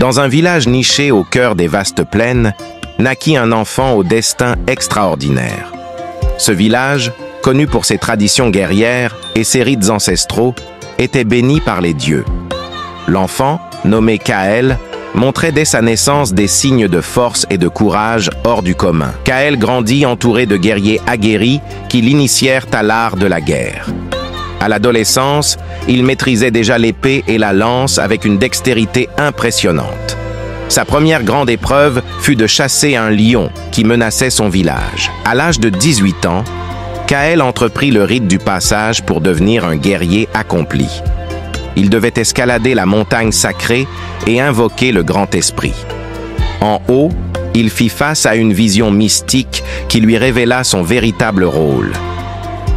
Dans un village niché au cœur des vastes plaines, naquit un enfant au destin extraordinaire. Ce village, connu pour ses traditions guerrières et ses rites ancestraux, était béni par les dieux. L'enfant, nommé Kaël, montrait dès sa naissance des signes de force et de courage hors du commun. Kaël grandit entouré de guerriers aguerris qui l'initièrent à l'art de la guerre. À l'adolescence, il maîtrisait déjà l'épée et la lance avec une dextérité impressionnante. Sa première grande épreuve fut de chasser un lion qui menaçait son village. À l'âge de 18 ans, Kaël entreprit le rite du passage pour devenir un guerrier accompli. Il devait escalader la montagne sacrée et invoquer le Grand Esprit. En haut, il fit face à une vision mystique qui lui révéla son véritable rôle: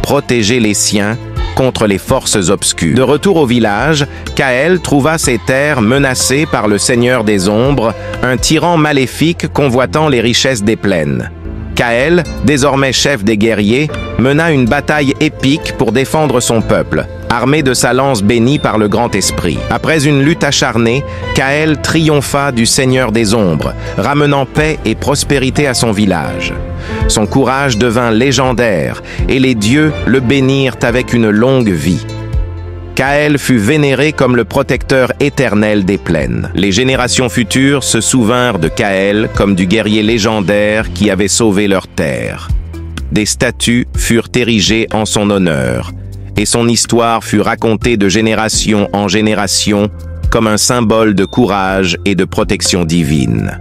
protéger les siens contre les forces obscures. De retour au village, Kaël trouva ses terres menacées par le Seigneur des Ombres, un tyran maléfique convoitant les richesses des plaines. Kaël, désormais chef des guerriers, mena une bataille épique pour défendre son peuple, armé de sa lance bénie par le Grand Esprit. Après une lutte acharnée, Kaël triompha du Seigneur des Ombres, ramenant paix et prospérité à son village. Son courage devint légendaire et les dieux le bénirent avec une longue vie. Kaël fut vénéré comme le protecteur éternel des plaines. Les générations futures se souvinrent de Kaël comme du guerrier légendaire qui avait sauvé leur terre. Des statues furent érigées en son honneur, et son histoire fut racontée de génération en génération comme un symbole de courage et de protection divine.